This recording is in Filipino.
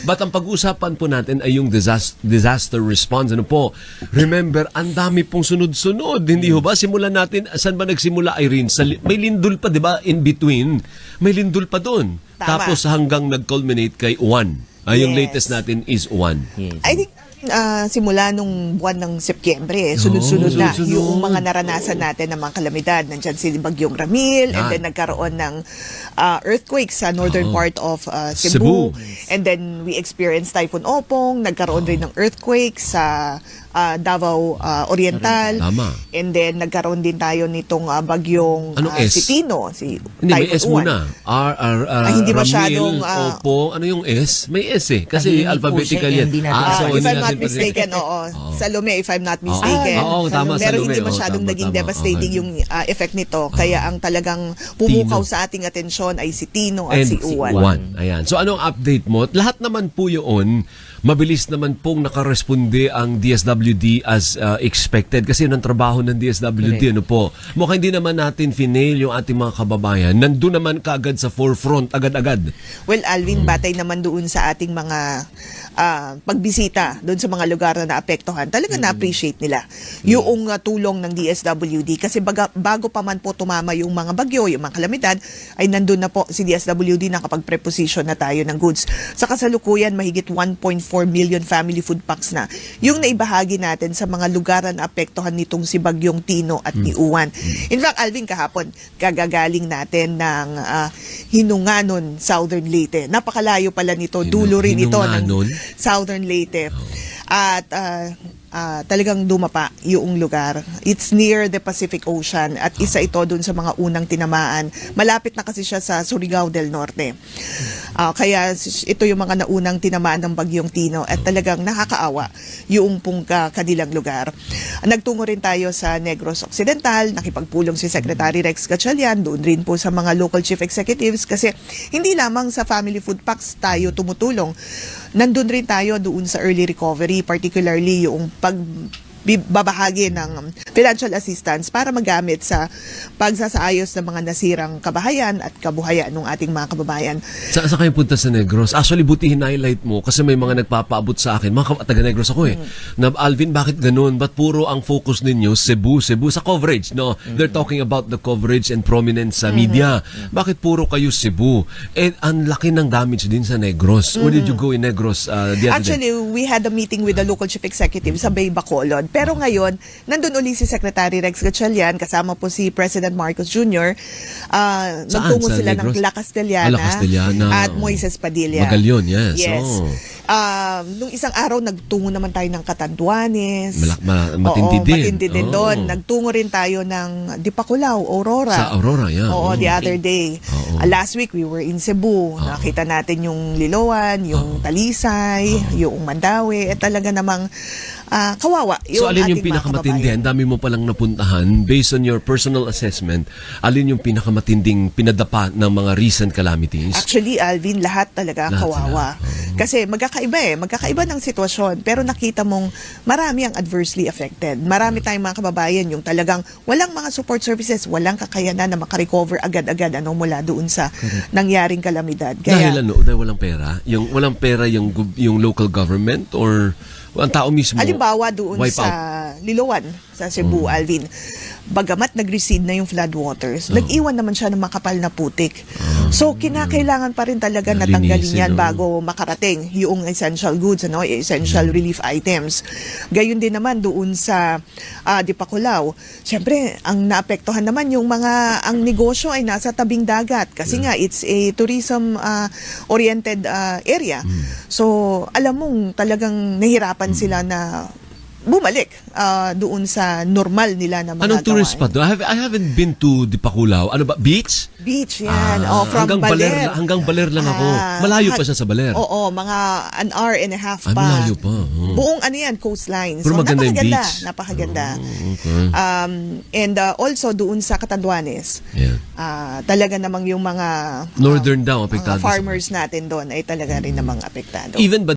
But ang pag-uusapan po natin ay yung disaster response. Ano po? Remember, ang dami pong sunod-sunod. Hindi ho ba? Simulan natin, saan ba nagsimula, Irene? May lindol pa, di ba? In between. May lindol pa doon. Tapos hanggang nag-culminate kay Juan. Yung latest natin is Juan. I think simula nung buwan ng Setyembre, sunod-sunod na yung mga naranasan natin ng mga kalamidad. Nandyan si Bagyong Ramil, and then nagkaroon ng earthquake sa northern part of Cebu. And then we experienced Typhoon Opong, nagkaroon rin ng earthquake sa Davao Oriental. And then nagkaroon din tayo nitong bagyong si Tino, si Hindi, may S muna. hindi masyadong Opong, ano yung S? May S eh. Kasi alphabetical yan. If I'm not mistaken, Salome, if I'm not mistaken. Tama, pero Salome. hindi masyadong naging devastating yung effect nito. Kaya ang talagang pumukaw sa ating atensyon ay si Tino at si Juan. Ayan. So anong update mo? Lahat naman po yun, mabilis naman pong nakaresponde ang DSWD as expected kasi yun ang trabaho ng DSWD. Ano po? Mukhang hindi naman natin finail yung ating mga kababayan. Nandun naman kaagad sa forefront, agad-agad. Well, Alvin, batay naman doon sa ating mga pagbisita doon sa mga lugar na naapektuhan, talaga na-appreciate nila yung tulong ng DSWD kasi bago pa man po tumama yung mga bagyo, yung mga kalamidad, ay nandun na po si DSWD nakapag-preposition na tayo ng goods. Sa kasalukuyan, mahigit 1.4 million family food packs na yung naibahagi natin sa mga lugar na naapektuhan nitong si Bagyong Tino at ni Juan. In fact, Alvin, kahapon, kagagaling natin ng Hinunganon, Southern Leyte. Napakalayo pala nito, dulo rin ito ng Southern Leyte. At talagang dumapa yung lugar. It's near the Pacific Ocean at isa ito dun sa mga unang tinamaan. Malapit na kasi siya sa Surigao del Norte. Kaya ito yung mga naunang tinamaan ng Bagyong Tino at talagang nakakaawa yung pong kanilang lugar. Nagtungo rin tayo sa Negros Occidental, nakipagpulong si Secretary Rex Gatchalian, doon rin po sa mga local chief executives kasi hindi lamang sa family food packs tayo tumutulong. Nandun rin tayo doon sa early recovery, particularly yung pagbabahagi ng financial assistance para magamit sa pagsasaayos ng mga nasirang kabahayan at kabuhayan ng ating mga kababayan. Saan kayo punta sa Negros? Actually, buti highlight mo kasi may mga nagpapaabot sa akin. Mga taga-Negros ako na, Alvin, bakit ganun? Ba't puro ang focus ninyo Cebu sa coverage? No, they're talking about the coverage and prominence sa media. Bakit puro kayo Cebu? And ang laki ng damage din sa Negros. Where did you go in Negros the other day? Actually, we had a meeting with the local chief executive sa Bay Bacolod. Pero ngayon, nandun uli si Secretary Rex Gatchalian, kasama po si President Marcos Jr. Nagtungo sila ng La Castellana at Moises Padilla. Magayon, yes. Nung isang araw, nagtungo naman tayo ng Catanduanes. Matindi din doon. Nagtungo rin tayo ng Dipaculao, Aurora. Sa Aurora, yeah. The other day. Last week, we were in Cebu. Nakita natin yung Liloan, yung Talisay, yung Mandawi. Talaga namang kawawa. So alin yung pinakamatindi? Ang dami mo palang napuntahan. Based on your personal assessment, alin yung pinakamatinding pinadapa ng mga recent calamities? Actually, Alvin, lahat talaga kawawa. Kasi magkakaiba ng sitwasyon. Pero nakita mong marami ang adversely affected. Marami tayong mga kababayan yung talagang walang mga support services, walang kakayanan na makarecover agad-agad mula doon sa nangyaring kalamidad. Dahil dahil walang pera? Yung walang pera yung local government or ang tao mismo? Halimbawa doon sa Liloan, sa Cebu, Alvin. Bagamat nag-recede na yung floodwaters, nag-iwan naman siya ng makapal na putik. So, kinakailangan pa rin talaga natanggalin yan bago makarating yung essential goods, essential relief items. Gayon din naman doon sa Dipaculao. Siyempre, ang naapektuhan naman yung ang negosyo ay nasa tabing dagat kasi nga it's a tourism-oriented area. So, alam mong talagang nahirapan sila na bumalik doon sa normal nila na mga Anong tourist spot doon? I haven't been to Dipaculao. Ano ba? Beach? Beach, yan. From Baler. Hanggang Baler lang ako. Malayo pa siya sa Baler. Oo, mga an hour and a half pa. Malayo pa. Buong coastline. Pero maganda yung beach. Napakaganda. Okay. And also doon sa Catanduanes. Yeah. Talaga namang yung mga Northern daw, apektado. farmers natin doon ay talaga rin namang apektado. Even